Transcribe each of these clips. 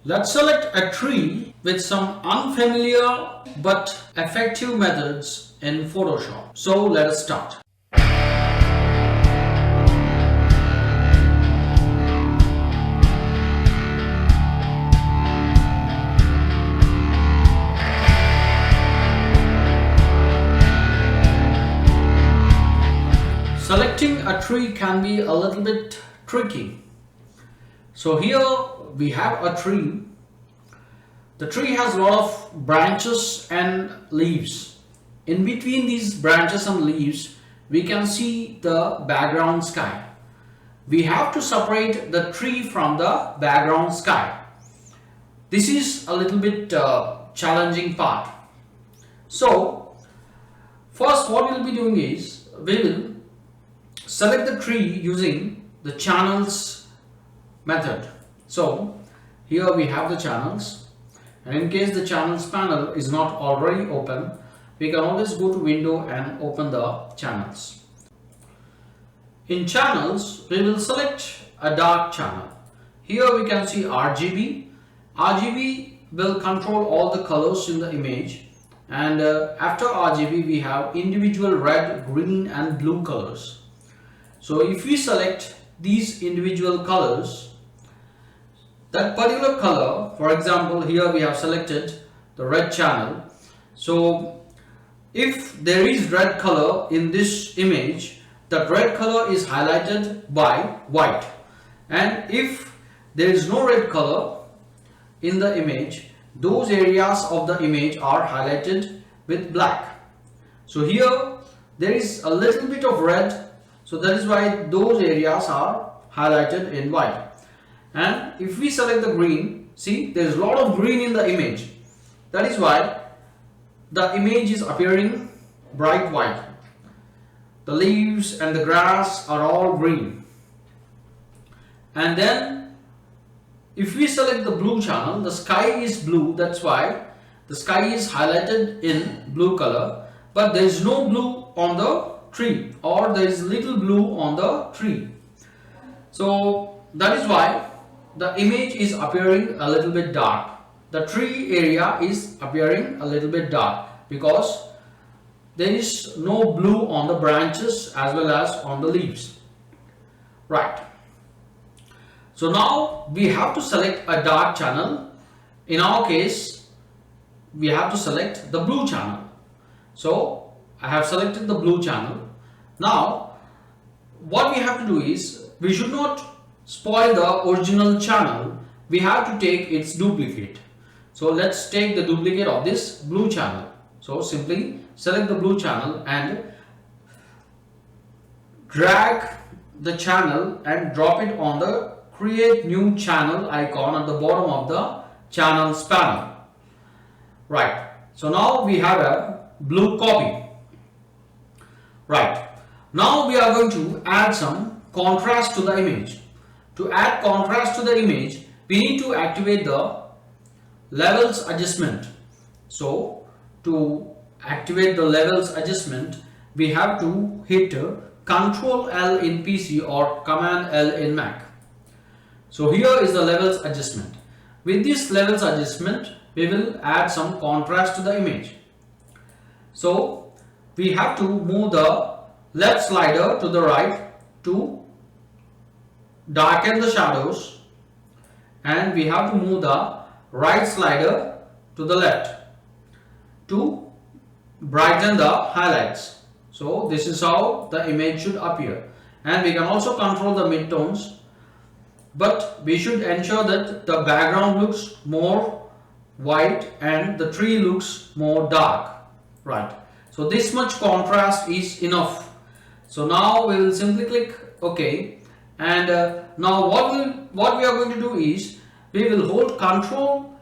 Let's select a tree with some unfamiliar but effective methods in Photoshop. So let us start. Selecting a tree can be a little bit tricky. So here we have a tree. The tree has a lot of branches and leaves. In between these branches and leaves, we can see the background sky. We have to separate the tree from the background sky. This is a little bit challenging part. So first what we'll be doing is we will select the tree using the channels method. So here we have the channels, and in case the channels panel is not already open, we can always go to window and open the channels. In channels we will select a dark channel. Here we can see RGB. RGB will control all the colors in the image, and after RGB we have individual red, green and blue colors. So if we select these individual colors, that particular color, for example here we have selected the red channel. So if there is red color in this image, that red color is highlighted by white, and if there is no red color in the image, those areas of the image are highlighted with black. So here there is a little bit of red, so that is why those areas are highlighted in white. And if we select the green, see there is a lot of green in the image. That is why the image is appearing bright white. The leaves and the grass are all green. And then if we select the blue channel, the sky is blue. That's why the sky is highlighted in blue color, but there is no blue on the tree, or there is little blue on the tree. So that is why the image is appearing a little bit dark. The tree area is appearing a little bit dark because there is no blue on the branches as well as on the leaves. Right. So now we have to select a dark channel. In our case, we have to select the blue channel. So I have selected the blue channel. Now what we have to do is, we should not spoil the original channel. We have to take its duplicate. So let's take the duplicate of this blue channel. So simply select the blue channel and drag the channel and drop it on the create new channel icon at the bottom of the channels panel. Right. So now we have a blue copy. Right. Now we are going to add some contrast to the image. To add contrast to the image, we need to activate the levels adjustment. So to activate the levels adjustment, we have to hit Ctrl L in PC or Command L in Mac. So here is the levels adjustment. With this levels adjustment, we will add some contrast to the image. So we have to move the left slider to the right to darken the shadows, and we have to move the right slider to the left to brighten the highlights. So this is how the image should appear, and we can also control the midtones, but we should ensure that the background looks more white and the tree looks more dark. Right. So this much contrast is enough. So now we will simply click OK, and now what we are going to do is, we will hold Ctrl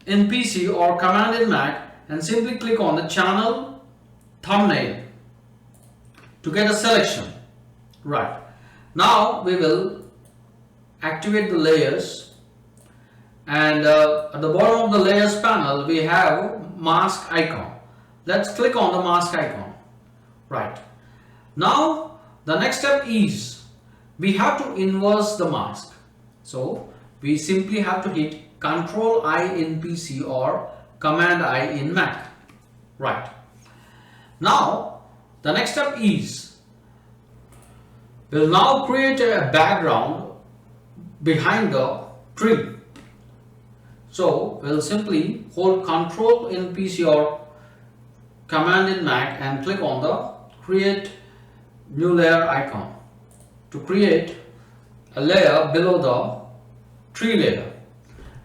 in PC or Command in Mac and simply click on the channel thumbnail to get a selection. Right. Now we will activate the layers, and at the bottom of the layers panel we have mask icon. Let's click on the mask icon. Right. Now the next step is we have to inverse the mask. So we simply have to hit Control I in PC or Command I in Mac. Right. Now the next step is we'll now create a background behind the tree. So we'll simply hold Control in PC or Command in Mac and click on the Create New Layer icon to create a layer below the tree layer,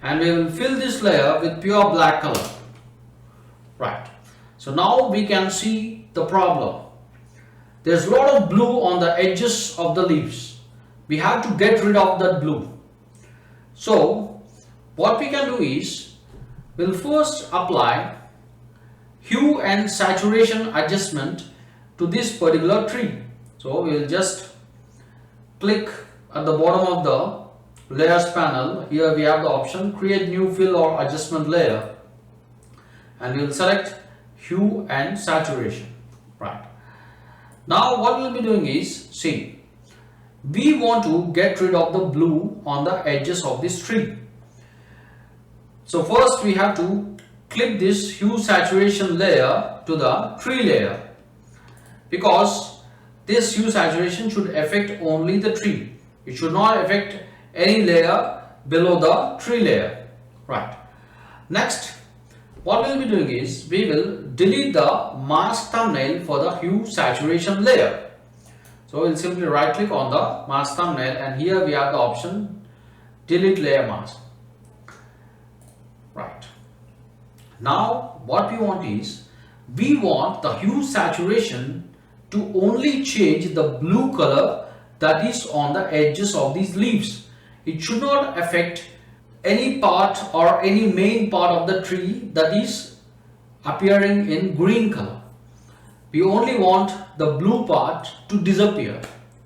and we will fill this layer with pure black color. Right. So now we can see the problem. There's a lot of blue on the edges of the leaves. We have to get rid of that blue. So what we can do is we'll first apply hue and saturation adjustment to this particular tree. So we'll just click at the bottom of the layers panel. Here we have the option create new fill or adjustment layer, and we'll select hue and saturation. Right. Now what we'll be doing is, see, we want to get rid of the blue on the edges of this tree. So first we have to click this hue saturation layer to the tree layer, because this hue saturation should affect only the tree. It should not affect any layer below the tree layer. Right. Next, what we'll be doing is we will delete the mask thumbnail for the hue saturation layer. So we'll simply right click on the mask thumbnail, and here we have the option delete layer mask. Right. Now what we want is we want the hue saturation to only change the blue color that is on the edges of these leaves. It should not affect any part or any main part of the tree that is appearing in green color. We only want the blue part to disappear.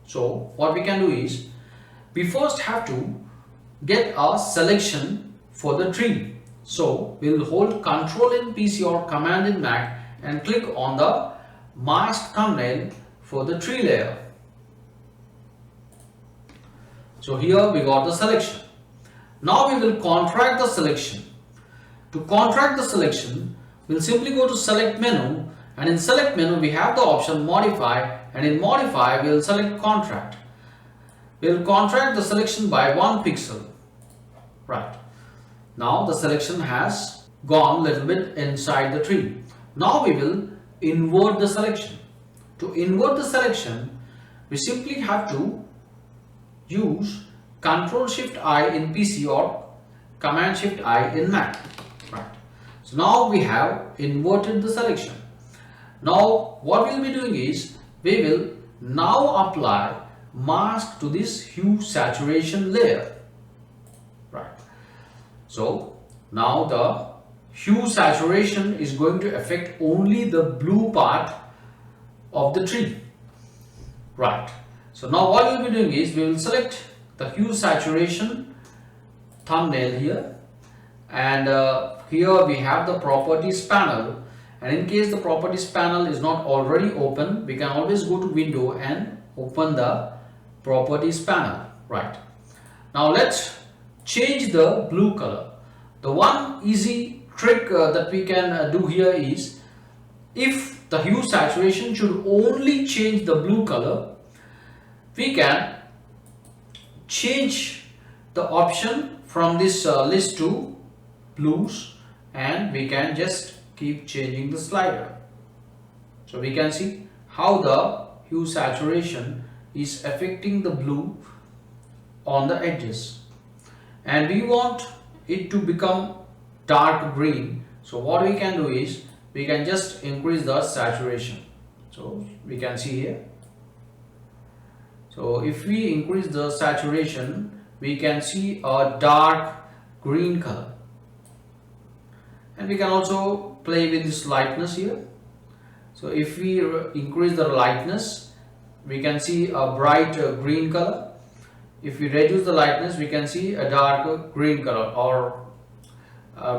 So what we can do is we first have to get a selection for the tree. So we will hold Control in PC or Command in Mac and click on the mask thumbnail for the tree layer. So here we got the selection. Now we will contract the selection. To contract the selection, we'll simply go to Select menu, and in Select menu we have the option Modify, and in Modify we will select Contract. We will contract the selection by 1 pixel. Right. Now the selection has gone a little bit inside the tree. Now we will invert the selection. To invert the selection, we simply have to use Ctrl Shift I in PC or Command Shift I in Mac. Right. So now we have inverted the selection. Now what we'll be doing is we will now apply mask to this hue saturation layer. Right. So now the hue saturation is going to affect only the blue part of the tree. Right. So now what we'll be doing is we will select the hue saturation thumbnail here, and here we have the properties panel, and in case the properties panel is not already open, we can always go to window and open the properties panel. Right. Now let's change the blue color. The one easy trick that we can do here is, if the hue saturation should only change the blue color, we can change the option from this list to blues, and we can just keep changing the slider. So we can see how the hue saturation is affecting the blue on the edges, and we want it to become dark green. So what we can do is we can just increase the saturation. So we can see here. So if we increase the saturation, we can see a dark green color, and we can also play with this lightness here. So if we increase the lightness, we can see a bright green color. If we reduce the lightness, we can see a dark green color, or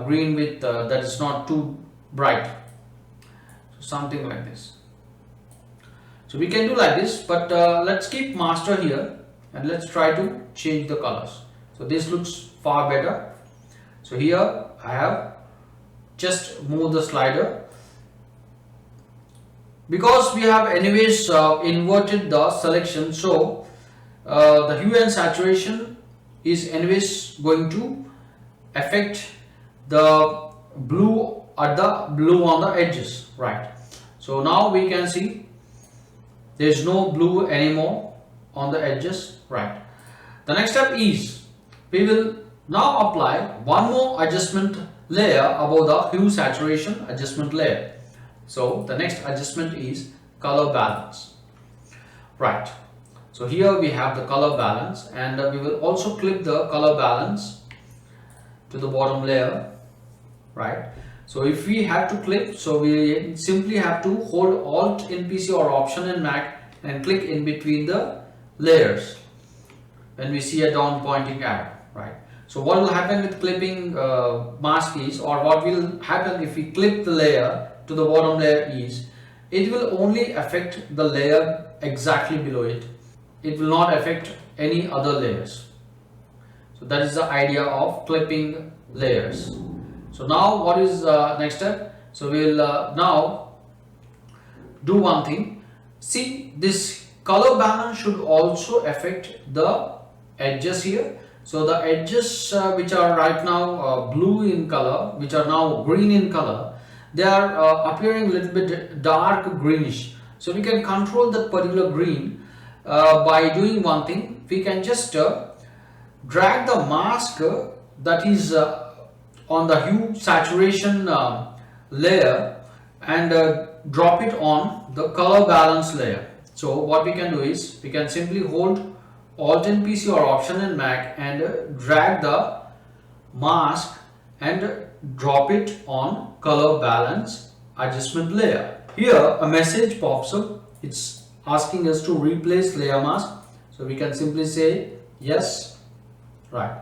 green with that is not too bright. So something like this. So we can do like this, but let's keep master here and let's try to change the colors. So this looks far better. So here I have just moved the slider, because we have anyways inverted the selection, so the hue and saturation is anyways going to affect the blue at the blue on the edges, right? So now we can see there is no blue anymore on the edges, right? The next step is we will now apply one more adjustment layer above the hue saturation adjustment layer. So the next adjustment is color balance, right? So here we have the color balance, and we will also clip the color balance to the bottom layer, right? So if we have to clip, so we simply have to hold Alt in PC or Option in Mac and click in between the layers when we see a down pointing arrow, right? So what will happen with clipping mask is, or what will happen if we clip the layer to the bottom layer is, it will only affect the layer exactly below it. It will not affect any other layers. So that is the idea of clipping layers. So now what is next step? So we will now do one thing. See, this color balance should also affect the edges here. So the edges which are right now blue in color, which are now green in color, they are appearing a little bit dark greenish. So we can control that particular green by doing one thing. We can just drag the mask that is on the hue saturation layer and drop it on the color balance layer. So what we can do is we can simply hold Alt in PC or Option in Mac and drag the mask and drop it on color balance adjustment layer. Here a message pops up. It's asking us to replace layer mask. So we can simply say yes, right?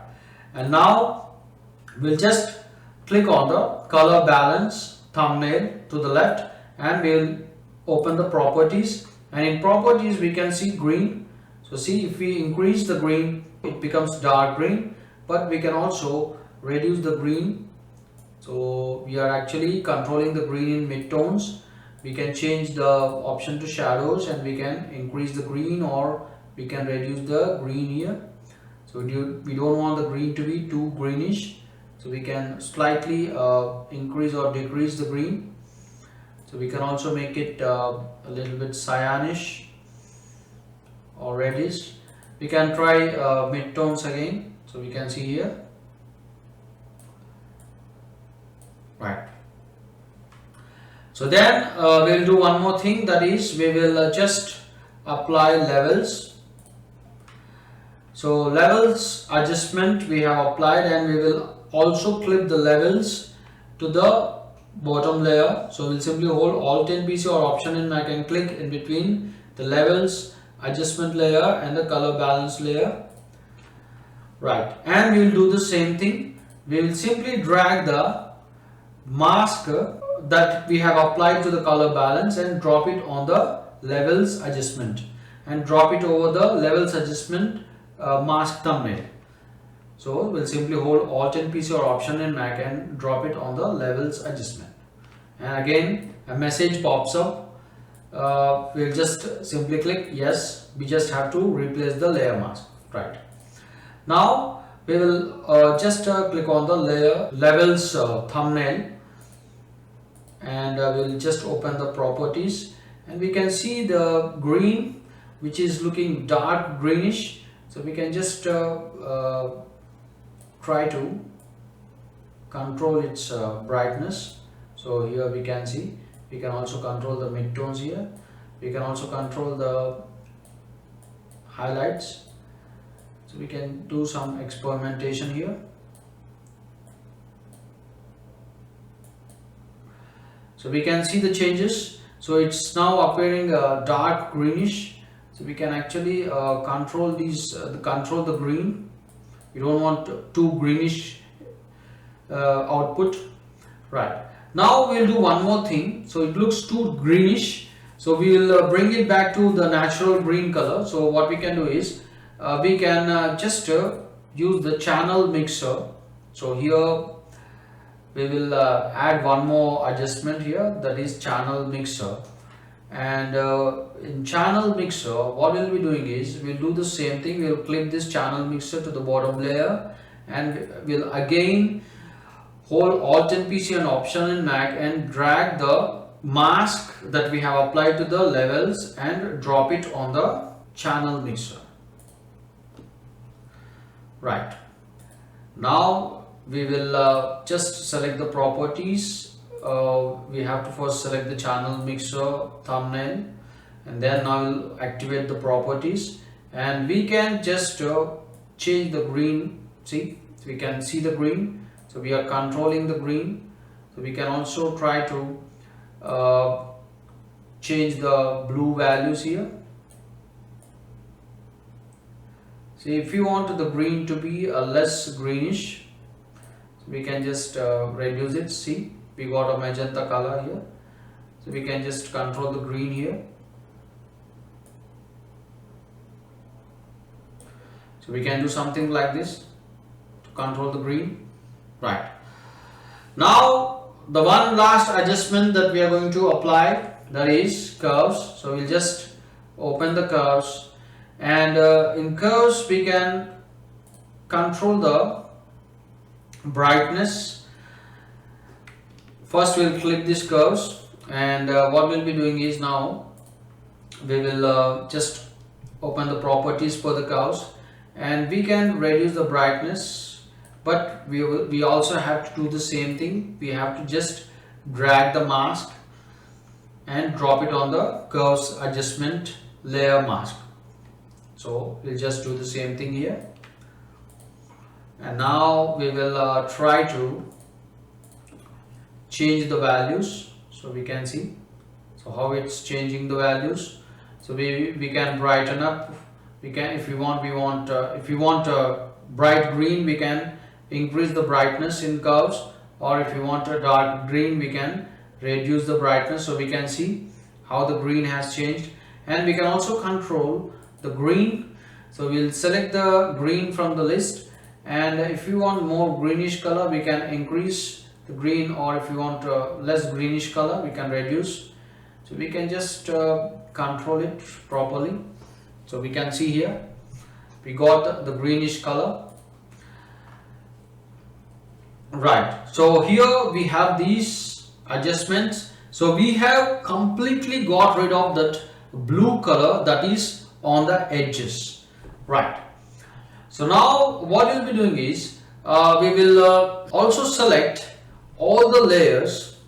And now we'll just click on the color balance thumbnail to the left, and we'll open the properties, and in properties we can see green. So see, if we increase the green, it becomes dark green, but we can also reduce the green. So we are actually controlling the green in midtones. We can change the option to shadows, and we can increase the green, or we can reduce the green here. So we don't want the green to be too greenish, so we can slightly increase or decrease the green. So we can also make it a little bit cyanish or reddish. We can try midtones again. So we can see here, right? So then we'll do one more thing, that is we will just apply levels. So levels adjustment we have applied, and we will also clip the levels to the bottom layer. So we'll simply hold Alt in PC or Option in Mac and click in between the levels adjustment layer and the color balance layer, right? And we will do the same thing. We will simply drag the mask that we have applied to the color balance and drop it on the levels adjustment, and drop it over the levels adjustment mask thumbnail. So we'll simply hold Alt in PC or Option in Mac and drop it on the levels adjustment, and again a message pops up. We'll just simply click yes. We just have to replace the layer mask, right? Now we will just click on the layer levels thumbnail, and we'll just open the properties, and we can see the green which is looking dark greenish. So we can just try to control its brightness. So here we can see, we can also control the midtones here. We can also control the highlights. So we can do some experimentation here. So we can see the changes. So it's now appearing dark greenish. So we can actually control these, control the green. You don't want too greenish output, right? Now we'll do one more thing. So it looks too greenish, so we will bring it back to the natural green color. So what we can do is we can just use the channel mixer. So here we will add one more adjustment here, that is channel mixer. And in channel mixer, what we'll be doing is we'll do the same thing. We'll clip this channel mixer to the bottom layer, and we'll again hold Alt and PC and Option in Mac and drag the mask that we have applied to the levels and drop it on the channel mixer. Right. Now we will just select the properties. We have to first select the channel mixer thumbnail, and then now we'll activate the properties, and we can just change the green. See, we can see the green, so we are controlling the green. So we can also try to change the blue values here. See, if you want the green to be less greenish, so we can just reduce it. See, we got a magenta color here, so we can just control the green here. So we can do something like this to control the green. Right. Now the one last adjustment that we are going to apply, that is curves. So we'll just open the curves, and in curves we can control the brightness. First we'll click these curves, and what we'll be doing is now we will just open the properties for the curves, and we can reduce the brightness, but we also have to do the same thing. We have to just drag the mask and drop it on the curves adjustment layer mask. So we'll just do the same thing here, and now we will try to change the values. So we can see how it's changing the values. So we can brighten up. We can, if we want bright green, we can increase the brightness in curves, or if you want a dark green, we can reduce the brightness. So we can see how the green has changed, and we can also control the green. So we'll select the green from the list, and if you want more greenish color, we can increase the green, or if you want less greenish color, we can reduce. So we can just control it properly. So we can see here we got the greenish color. Right. So here we have these adjustments. So we have completely got rid of that blue color that is on the edges. Right. So now what we'll be doing is we will also select all the layers,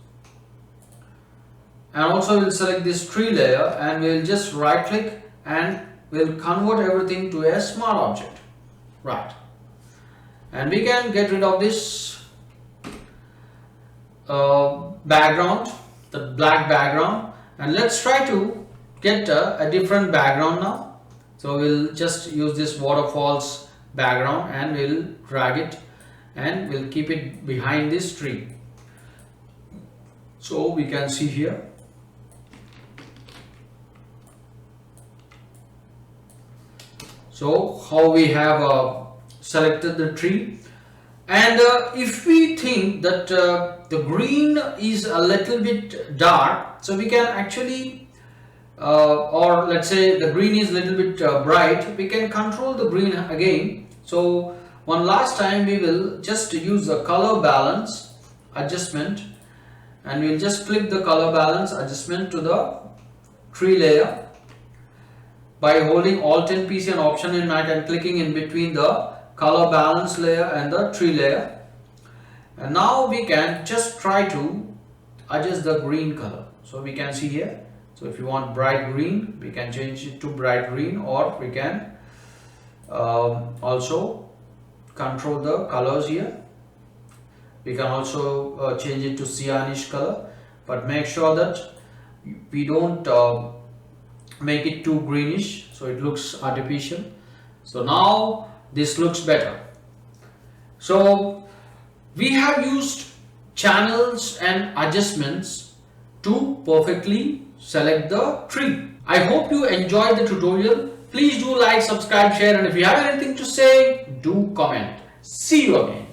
and also we'll select this tree layer, and we'll just right click and we'll convert everything to a smart object. Right. And we can get rid of this background, the black background, and let's try to get a different background now. So we'll just use this waterfalls background, and we'll drag it and we'll keep it behind this tree. So we can see here. So how we have selected the tree, and if we think that the green is a little bit dark, so we can actually or let's say the green is a little bit bright, we can control the green again. So one last time we will just use the color balance adjustment, and we'll just click the color balance adjustment to the tree layer by holding Alt and PC and Option in Mac and clicking in between the color balance layer and the tree layer. And now we can just try to adjust the green color. So we can see here. So if you want bright green, we can change it to bright green, or we can also control the colors here. We can also change it to cyanish color, but make sure that we don't make it too greenish so it looks artificial. So now this looks better. So we have used channels and adjustments to perfectly select the tree. I hope you enjoyed the tutorial. Please do like, subscribe, share, and if you have anything to say, do comment. See you again.